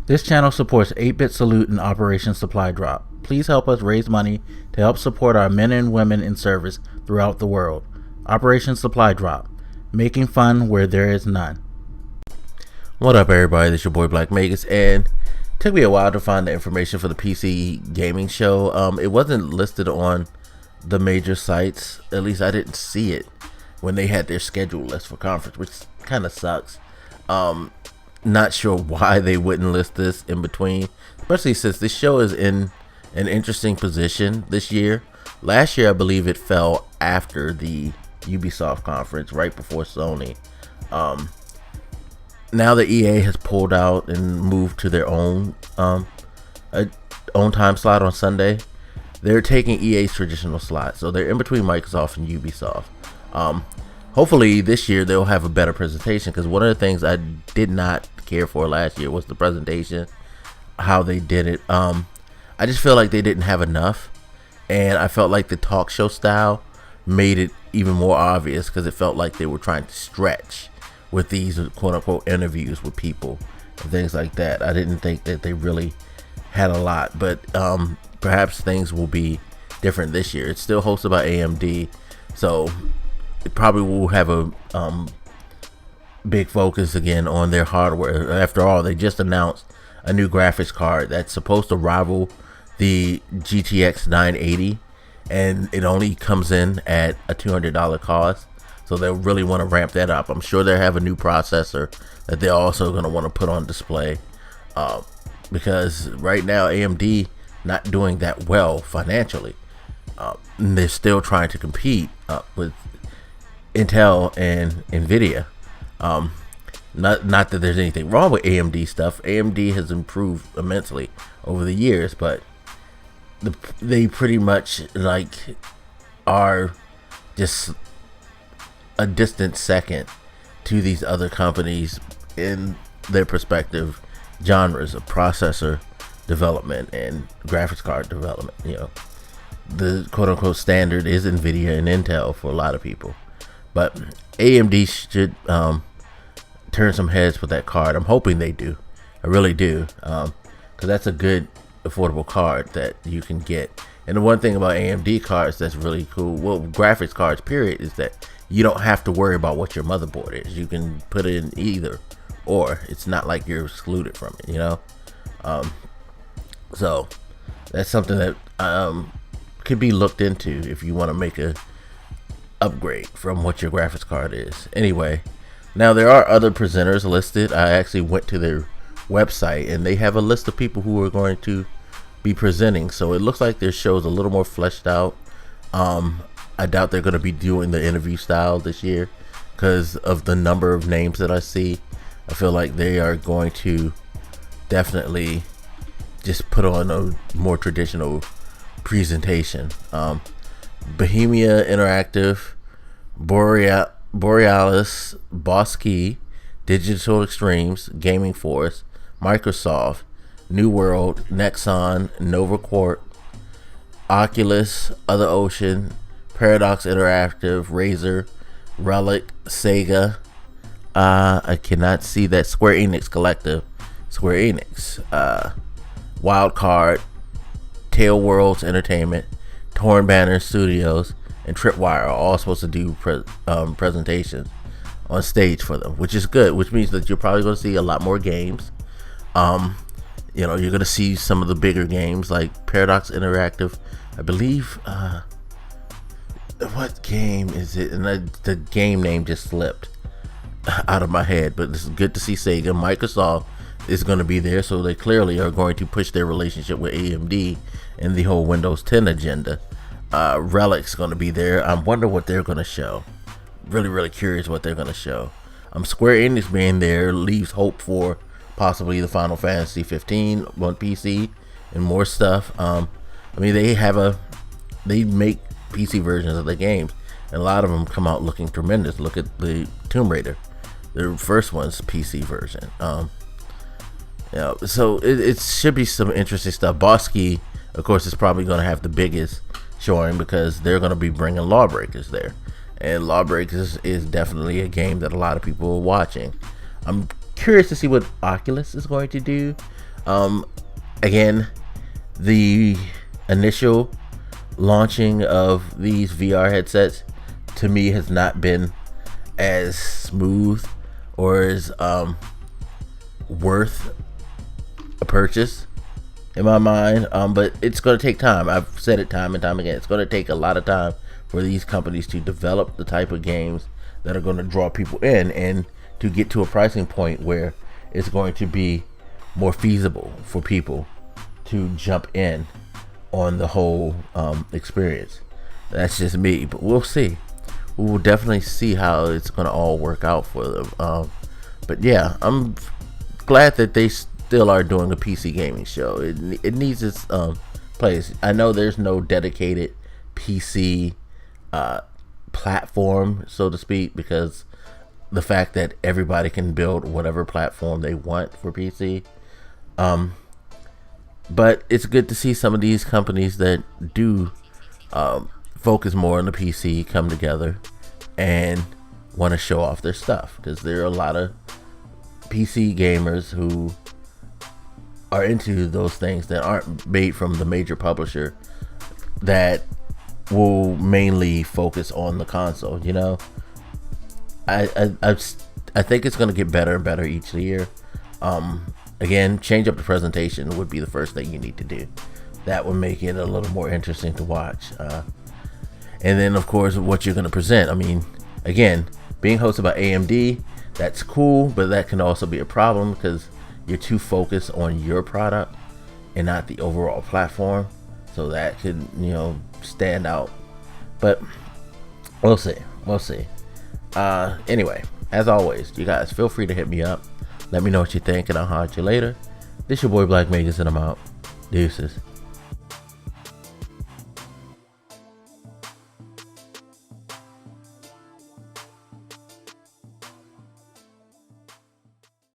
This channel supports 8-Bit Salute and Operation Supply Drop. Please help us raise money to help support our men and women in service throughout the world. Operation Supply Drop, making fun where there is none. What up, everybody? This is your boy Black Magus, and it took me a while to find the information for the PC gaming show. It wasn't listed on the major sites. At least I didn't see it when they had their schedule list for conference, which kind of sucks. Not sure why they wouldn't list this in between, especially since this show is in an interesting position this year. Last year, I believe it fell after the Ubisoft conference, right before Sony. Now that EA has pulled out and moved to their own time slot on Sunday, they're taking EA's traditional slot, so they're in between Microsoft and Ubisoft. Hopefully this year they'll have a better presentation, because one of the things I did not care for last year was the presentation, how they did it. I just feel like they didn't have enough, and I felt like the talk show style made it even more obvious, because it felt like they were trying to stretch with these quote-unquote interviews with people and things like that. I didn't think that they really had a lot, but perhaps things will be different this year. It's still hosted by AMD, so it probably will have a big focus again on their hardware. After all, they just announced a new graphics card that's supposed to rival the GTX 980, and it only comes in at a $200 cost, so they'll really want to ramp that up. I'm sure they'll have a new processor that they're also going to want to put on display, because right now AMD not doing that well financially. They're still trying to compete with Intel and Nvidia. Not that there's anything wrong with AMD stuff. AMD has improved immensely over the years, but they pretty much like are just a distant second to these other companies in their respective genres of processor development and graphics card development. You know, the quote-unquote standard is Nvidia and Intel for a lot of people, but AMD should turn some heads with that card. I'm hoping they do. I really do, because that's a good affordable card that you can get. And the one thing about AMD cards that's really cool, well, graphics cards period, is that you don't have to worry about what your motherboard is. You can put it in either or. It's not like you're excluded from it, you know. So that's something that could be looked into if you want to make a upgrade from what your graphics card is. Anyway, now there are other presenters listed. I actually went to their website and they have a list of people who are going to be presenting, so it looks like their show is a little more fleshed out. I doubt they're going to be doing the interview style this year because of the number of names that I see. I feel like they are going to definitely just put on a more traditional presentation. Bohemia Interactive, Borealis, Boss Key, Digital Extremes, Gaming Force, Microsoft, New World, Nexon, Nova Corp, Oculus, Other Ocean, Paradox Interactive, Razer, Relic, Sega. I cannot see that. Square Enix Collective, Square Enix, Wildcard, Tail Worlds Entertainment, Torn Banner Studios, and Tripwire are all supposed to do presentations on stage for them, which is good, which means that you're probably going to see a lot more games. You know, you're going to see some of the bigger games like Paradox Interactive. I believe, what game is it? And the game name just slipped out of my head, but it's good to see Sega. Microsoft is going to be there, so they clearly are going to push their relationship with AMD and the whole Windows 10 agenda. Relic's going to be there. I wonder what they're going to show. Really curious what they're going to show. Square Enix being there leaves hope for possibly the Final Fantasy 15 on PC and more stuff. I mean, they make PC versions of the games, and a lot of them come out looking tremendous. Look at the Tomb Raider, the first one's PC version. So it should be some interesting stuff. Bosky, of course, is probably going to have the biggest showing because they're going to be bringing Lawbreakers there, and Lawbreakers is definitely a game that a lot of people are watching. I'm curious to see what Oculus is going to do. Again, the initial launching of these VR headsets to me has not been as smooth or as worth a purchase in my mind, but it's going to take time. I've said it time and time again. It's going to take a lot of time for these companies to develop the type of games that are going to draw people in, and to get to a pricing point where it's going to be more feasible for people to jump in on the whole experience. That's just me, but we'll see. We will definitely see how it's going to all work out for them. But yeah, I'm glad that they still are doing a PC gaming show. It needs its place. I know there's no dedicated PC platform, so to speak, because the fact that everybody can build whatever platform they want for PC. But it's good to see some of these companies that do focus more on the PC come together and want to show off their stuff, because there are a lot of PC gamers who are into those things that aren't made from the major publisher, that will mainly focus on the console. You know, I think it's going to get better and better each year. Again, change up the presentation would be the first thing you need to do. That would make it a little more interesting to watch. And then, of course, what you're going to present. I mean, again, being hosted by AMD, that's cool, but that can also be a problem because you're too focused on your product and not the overall platform. So that could, stand out. But we'll see. Anyway, as always, you guys feel free to hit me up. Let me know what you think, and I'll holler at you later. This your boy Black Magus, and I'm out. Deuces.